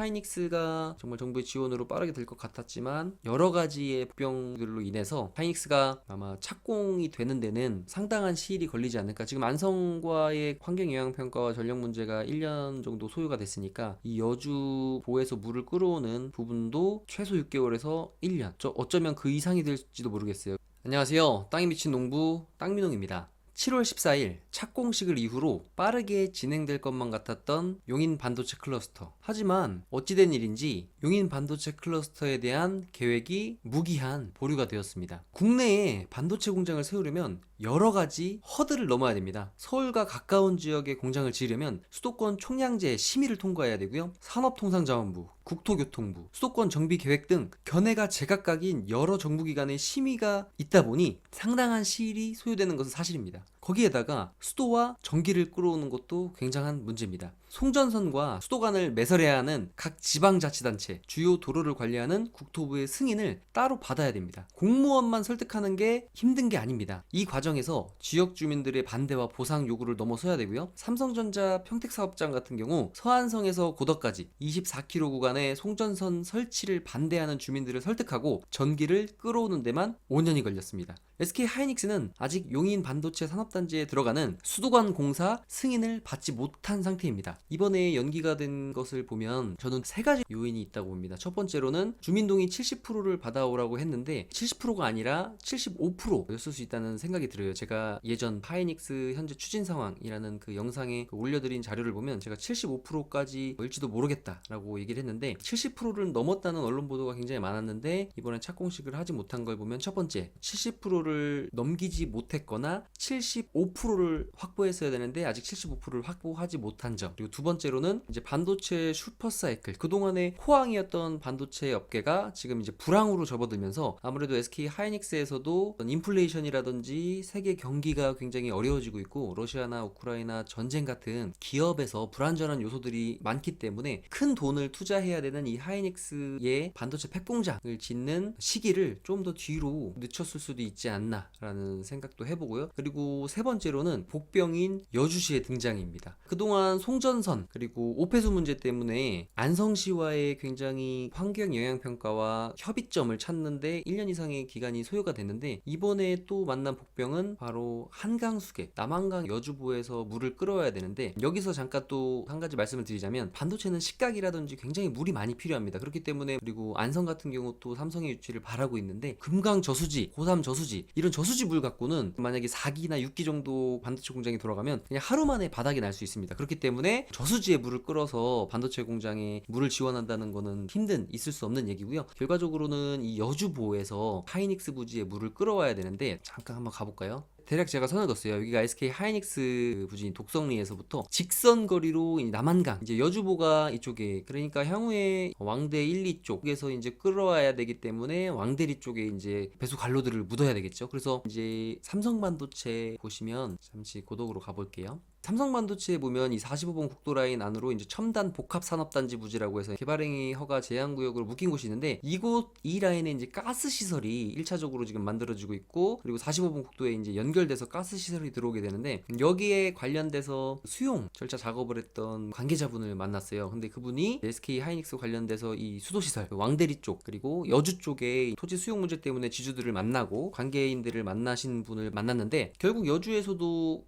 하이닉스가 정말 정부의 지원으로 빠르게 될 것 같았지만 여러 가지의 복병들로 인해서 하이닉스가 아마 착공이 되는 데는 상당한 시일이 걸리지 않을까. 지금 안성과의 환경영향평가와 전력 문제가 1년 정도 소요가 됐으니까 이 여주보에서 물을 끌어오는 부분도 최소 6개월에서 1년, 어쩌면 그 이상이 될지도 모르겠어요. 안녕하세요. 땅에 미친 농부 땅민홍입니다. 7월 14일 착공식을 이후로 빠르게 진행될 것만 같았던 용인 반도체 클러스터. 하지만 어찌된 일인지 용인 반도체 클러스터에 대한 계획이 무기한 보류가 되었습니다. 국내에 반도체 공장을 세우려면 여러 가지 허들을 넘어야 됩니다. 서울과 가까운 지역에 공장을 지으려면 수도권 총량제 심의를 통과해야 되고요. 산업통상자원부, 국토교통부, 수도권 정비계획 등 견해가 제각각인 여러 정부기관의 심의가 있다 보니 상당한 시일이 소요되는 것은 사실입니다. 거기에다가 수도와 전기를 끌어오는 것도 굉장한 문제입니다. 송전선과 수도 간을 매설해야 하는 각 지방자치단체, 주요 도로를 관리하는 국토부의 승인을 따로 받아야 됩니다. 공무원만 설득하는 게 힘든 게 아닙니다. 이 과정에서 지역 주민들의 반대와 보상 요구를 넘어서야 되고요. 삼성전자 평택사업장 같은 경우 서안성에서 고덕까지 24km 구간의 송전선 설치를 반대하는 주민들을 설득하고 전기를 끌어오는 데만 5년이 걸렸습니다. SK 하이닉스는 아직 용인 반도체 산업단지에 들어가는 수도관 공사 승인을 받지 못한 상태입니다. 이번에 연기가 된 것을 보면 저는 세 가지 요인이 있다고 봅니다. 첫 번째로는 주민동의 70%를 받아오라고 했는데 70%가 아니라 75%였을 수 있다는 생각이 들어요. 제가 예전 하이닉스 현재 추진 상황이라는 그 영상에 올려드린 자료를 보면 제가 75%까지 일지도 모르겠다라고 얘기를 했는데 70%를 넘었다는 언론 보도가 굉장히 많았는데 이번에 착공식을 하지 못한 걸 보면 첫 번째 70%를 넘기지 못했거나 75%를 확보했어야 되는데 아직 75%를 확보하지 못한 점. 그리고 두 번째로는 이제 반도체 슈퍼사이클, 그동안의 호황이었던 반도체 업계가 지금 이제 불황으로 접어들면서 아무래도 SK 하이닉스에서도 인플레이션이라든지 세계 경기가 굉장히 어려워지고 있고 러시아나 우크라이나 전쟁 같은 기업에서 불안전한 요소들이 많기 때문에 큰 돈을 투자해야 되는 이 하이닉스의 반도체 팩공장을 짓는 시기를 좀 더 뒤로 늦췄을 수도 있지 않나라는 생각도 해보고요. 그리고 세 번째로는 복병인 여주시의 등장입니다. 그동안 송전선 그리고 오폐수 문제 때문에 안성시와의 굉장히 환경영향평가와 협의점을 찾는데 1년 이상의 기간이 소요가 됐는데 이번에 또 만난 복병은 바로 한강수계 남한강 여주보에서 물을 끌어와야 되는데 여기서 잠깐 또 한 가지 말씀을 드리자면 반도체는 식각이라든지 굉장히 물이 많이 필요합니다. 그렇기 때문에 그리고 안성 같은 경우 또 삼성의 유치를 바라고 있는데 금강 저수지, 고삼 저수지 이런 저수지 물 갖고는 만약에 4기나 6기 정도 반도체 공장이 돌아가면 그냥 하루 만에 바닥이 날 수 있습니다. 그렇기 때문에 저수지에 물을 끌어서 반도체 공장에 물을 지원한다는 거는 있을 수 없는 얘기고요. 결과적으로는 이 여주보에서 하이닉스 부지에 물을 끌어와야 되는데 잠깐 한번 가볼까요? 대략 제가 선을 뒀어요. 여기가 SK 하이닉스 부지인 독성리에서부터 직선거리로 남한강, 이제 여주보가 이쪽에, 그러니까 향후에 왕대 1, 2쪽에서 이제 끌어와야 되기 때문에 왕대리 쪽에 이제 배수 관로들을 묻어야 되겠죠. 그래서 이제 삼성반도체 보시면 잠시 고독으로 가볼게요. 삼성반도체에 보면 이 45번 국도라인 안으로 이제 첨단 복합산업단지 부지라고 해서 개발행위 허가 제한구역으로 묶인 곳이 있는데 이 라인에 이제 가스시설이 1차적으로 지금 만들어지고 있고 그리고 45번 국도에 이제 연결돼서 가스시설이 들어오게 되는데 여기에 관련돼서 수용 절차 작업을 했던 관계자분을 만났어요. 근데 그분이 SK 하이닉스 관련돼서 이 수도시설 왕대리 쪽 그리고 여주 쪽에 토지 수용 문제 때문에 지주들을 만나고 관계인들을 만나신 분을 만났는데 결국 여주에서도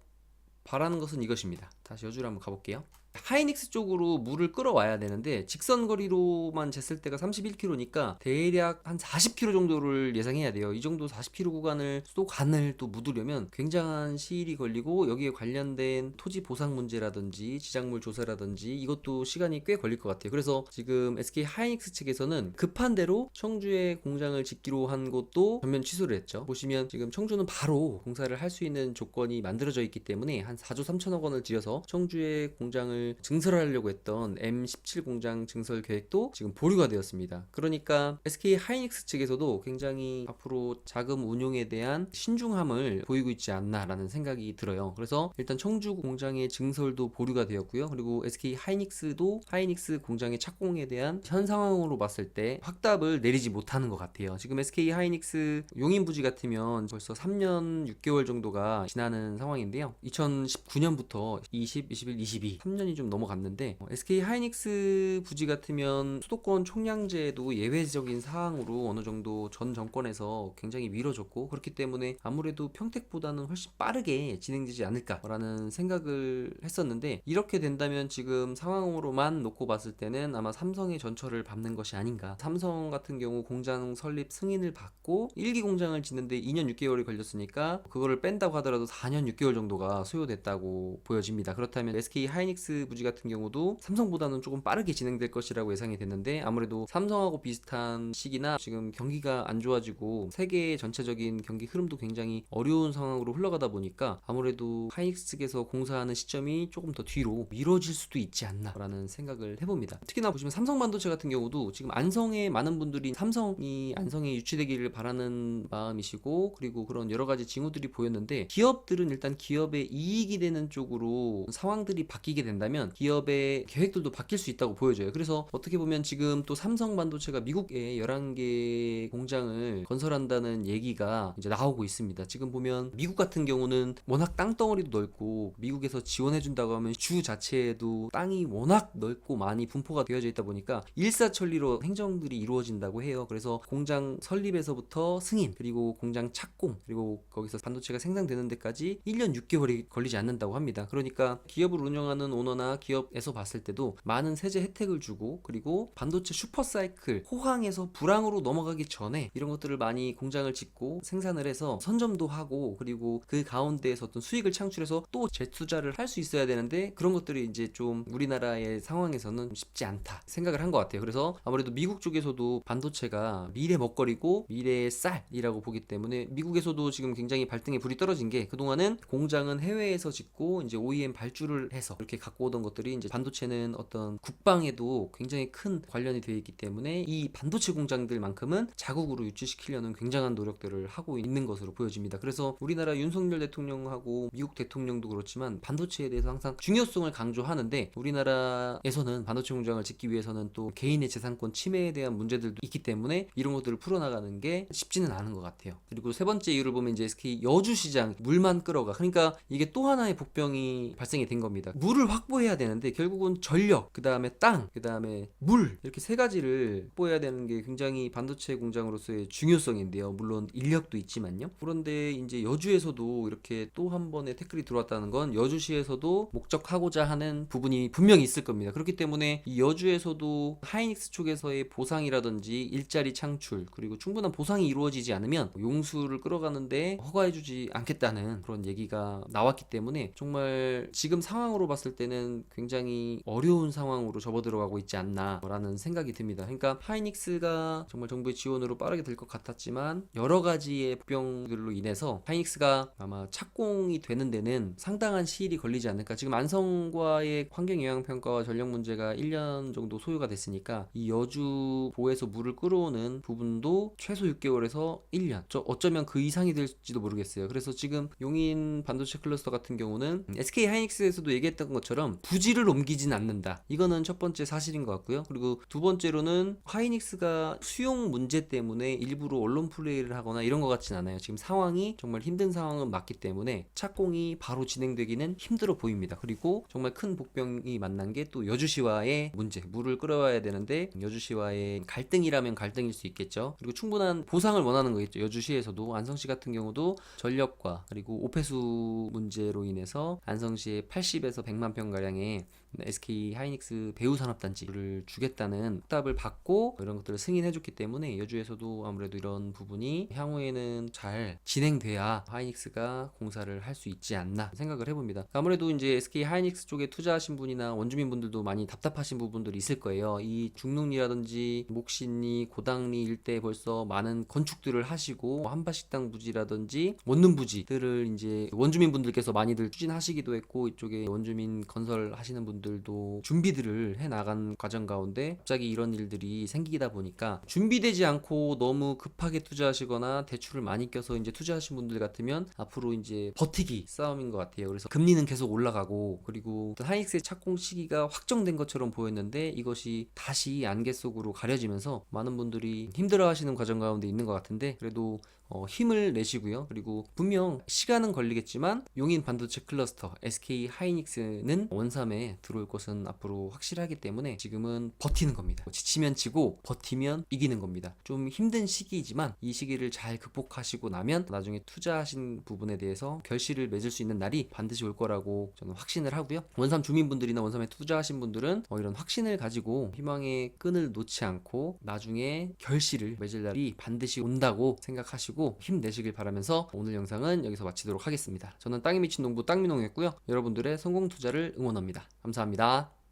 바라는 것은 이것입니다. 다시 여주를 한번 가볼게요. 하이닉스 쪽으로 물을 끌어와야 되는데 직선거리로만 쟀을 때가 31km니까 대략 한 40km 정도를 예상해야 돼요. 이 정도 40km 구간을 수도관을 또 묻으려면 굉장한 시일이 걸리고 여기에 관련된 토지 보상 문제라든지 지작물 조사라든지 이것도 시간이 꽤 걸릴 것 같아요. 그래서 지금 SK 하이닉스 측에서는 급한 대로 청주에 공장을 짓기로 한 것도 전면 취소를 했죠. 보시면 지금 청주는 바로 공사를 할 수 있는 조건이 만들어져 있기 때문에 한 4조 3천억 원을 들여서 청주에 공장을 증설하려고 했던 M17 공장 증설 계획도 지금 보류가 되었습니다. 그러니까 SK 하이닉스 측에서도 굉장히 앞으로 자금 운용에 대한 신중함을 보이고 있지 않나라는 생각이 들어요. 그래서 일단 청주 공장의 증설도 보류가 되었고요. 그리고 SK 하이닉스도 하이닉스 공장의 착공에 대한 현 상황으로 봤을 때 확답을 내리지 못하는 것 같아요. 지금 SK 하이닉스 용인 부지 같으면 벌써 3년 6개월 정도가 지나는 상황인데요. 2019년부터 20, 21, 22 3년이 10년이 좀 넘어갔는데 SK 하이닉스 부지 같으면 수도권 총량제도 예외적인 사항으로 어느 정도 전 정권에서 굉장히 미뤄졌고, 그렇기 때문에 아무래도 평택보다는 훨씬 빠르게 진행되지 않을까라는 생각을 했었는데, 이렇게 된다면 지금 상황으로만 놓고 봤을 때는 아마 삼성의 전철을 밟는 것이 아닌가. 삼성 같은 경우 공장 설립 승인을 받고 1기 공장을 짓는데 2년 6개월이 걸렸으니까 그거를 뺀다고 하더라도 4년 6개월 정도가 소요됐다고 보여집니다. 그렇다면 SK 하이닉스 부지 같은 경우도 삼성보다는 조금 빠르게 진행될 것이라고 예상이 됐는데, 아무래도 삼성하고 비슷한 시기나 지금 경기가 안 좋아지고 세계 전체적인 경기 흐름도 굉장히 어려운 상황으로 흘러가다 보니까 아무래도 하이닉스에서 공사하는 시점이 조금 더 뒤로 미뤄질 수도 있지 않나라는 생각을 해봅니다. 특히나 보시면 삼성반도체 같은 경우도 지금 안성에 많은 분들이 삼성이 안성에 유치되기를 바라는 마음이시고, 그리고 그런 여러 가지 징후들이 보였는데, 기업들은 일단 기업의 이익이 되는 쪽으로 상황들이 바뀌게 된다면 기업의 계획들도 바뀔 수 있다고 보여져요. 그래서 어떻게 보면 지금 또 삼성반도체가 미국에 11개 공장을 건설한다는 얘기가 이제 나오고 있습니다. 지금 보면 미국 같은 경우는 워낙 땅덩어리도 넓고, 미국에서 지원해준다고 하면 주 자체에도 땅이 워낙 넓고 많이 분포가 되어져 있다 보니까 일사천리로 행정들이 이루어진다고 해요. 그래서 공장 설립에서부터 승인, 그리고 공장 착공, 그리고 거기서 반도체가 생산되는 데까지 1년 6개월이 걸리지 않는다고 합니다. 그러니까 기업을 운영하는 오너나 기업에서 봤을 때도 많은 세제 혜택을 주고, 그리고 반도체 슈퍼사이클 호황에서 불황으로 넘어가기 전에 이런 것들을 많이 공장을 짓고 생산을 해서 선점도 하고, 그리고 그 가운데에서 어떤 수익을 창출해서 또 재투자를 할 수 있어야 되는데, 그런 것들이 이제 좀 우리나라의 상황에서는 쉽지 않다 생각을 한 것 같아요. 그래서 아무래도 미국 쪽에서도 반도체가 미래 먹거리고 미래의 쌀이라고 보기 때문에 미국에서도 지금 굉장히 발등에 불이 떨어진 게, 그동안은 공장은 해외에서 짓고 이제 OEM 발주를 해서 이렇게 갖고 오던 것들이, 이제 반도체는 어떤 국방에도 굉장히 큰 관련이 되어 있기 때문에 이 반도체 공장들만큼은 자국으로 유치시키려는 굉장한 노력들을 하고 있는 것으로 보여집니다. 그래서 우리나라 윤석열 대통령하고 미국 대통령도 그렇지만 반도체에 대해서 항상 중요성을 강조하는데, 우리나라에서는 반도체 공장을 짓기 위해서는 또 개인의 재산권 침해에 대한 문제들도 있기 때문에 이런 것들을 풀어나가는 게 쉽지는 않은 것 같아요. 그리고 세 번째 이유를 보면 이제 SK 여주시장 물만 끌어가, 그러니까 이게 또 하나의 복병이 발생이 된 겁니다. 물을 확보해야 되는데 결국은 전력, 그 다음에 땅, 그 다음에 물, 이렇게 세 가지를 확보해야 되는 게 굉장히 반도체 공장으로서의 중요성인데요. 물론 인력도 있지만요. 그런데 이제 여주에서도 이렇게 또 한 번의 태클이 들어왔다는 건 여주시에서도 목적하고자 하는 부분이 분명히 있을 겁니다. 그렇기 때문에 이 여주에서도 하이닉스 쪽에서의 보상이라든지 일자리 창출, 그리고 충분한 보상이 이루어지지 않으면 용수를 끌어가는데 허가해주지 않겠다는 그런 얘기가 나왔기 때문에 정말 지금 상황으로 봤을 때는 굉장히 어려운 상황으로 접어들어가고 있지 않나라는 생각이 듭니다. 그러니까 하이닉스가 정말 정부의 지원으로 빠르게 될 것 같았지만 여러 가지의 복병들로 인해서 하이닉스가 아마 착공이 되는 데는 상당한 시일이 걸리지 않을까. 지금 안성과의 환경영향평가와 전력 문제가 1년 정도 소요가 됐으니까 이 여주보에서 물을 끌어오는 부분도 최소 6개월에서 1년, 어쩌면 그 이상이 될지도 모르겠어요. 그래서 지금 용인 반도체 클러스터 같은 경우는 SK 하이닉스에서도 얘기했던 것처럼 부지를 옮기진 않는다. 이거는 첫 번째 사실인 것 같고요. 그리고 두 번째로는 하이닉스가 수용 문제 때문에 일부러 언론 플레이를 하거나 이런 것 같진 않아요. 지금 상황이 정말 힘든 상황은 맞기 때문에 착공이 바로 진행되기는 힘들어 보입니다. 그리고 정말 큰 복병이 만난 게 또 여주시와의 문제, 물을 끌어와야 되는데 여주시와의 갈등이라면 갈등일 수 있겠죠. 그리고 충분한 보상을 원하는 거겠죠. 여주시에서도 안성시 같은 경우도 전력과 그리고 오폐수 문제로 인해서 안성시에 80에서 100만 평 가량의 SK 하이닉스 배우산업단지를 주겠다는 확답을 받고 이런 것들을 승인해줬기 때문에 여주에서도 아무래도 이런 부분이 향후에는 잘 진행돼야 하이닉스가 공사를 할 수 있지 않나 생각을 해봅니다. 아무래도 이제 SK 하이닉스 쪽에 투자하신 분이나 원주민 분들도 많이 답답하신 부분들이 있을 거예요. 이 중릉리라든지 목신리, 고당리 일대에 벌써 많은 건축들을 하시고 한밭식당 부지라든지 원룸 부지들을 이제 원주민 분들께서 많이들 추진하시기도 했고, 이쪽에 원주민 건설하시는 분들도 준비들을 해 나간 과정 가운데 갑자기 이런 일들이 생기다 보니까 준비되지 않고 너무 급하게 투자하시거나 대출을 많이 껴서 이제 투자하신 분들 같으면 앞으로 이제 버티기 싸움인 것 같아요. 그래서 금리는 계속 올라가고, 그리고 하이닉스의 착공 시기가 확정된 것처럼 보였는데 이것이 다시 안개 속으로 가려지면서 많은 분들이 힘들어하시는 과정 가운데 있는 것 같은데, 그래도 힘을 내시고요. 그리고 분명 시간은 걸리겠지만 용인 반도체 클러스터 SK 하이닉스는 원삼에 들어올 것은 앞으로 확실하기 때문에 지금은 버티는 겁니다. 지치면 지고 버티면 이기는 겁니다. 좀 힘든 시기이지만 이 시기를 잘 극복하시고 나면 나중에 투자하신 부분에 대해서 결실을 맺을 수 있는 날이 반드시 올 거라고 저는 확신을 하고요. 원삼 주민분들이나 원삼에 투자하신 분들은 이런 확신을 가지고 희망의 끈을 놓지 않고 나중에 결실을 맺을 날이 반드시 온다고 생각하시고 힘내시길 바라면서 오늘 영상은 여기서 마치도록 하겠습니다. 저는 땅에 미친 농부 땅민홍이었고요. 여러분들의 성공 투자를 응원합니다. 감사합니다.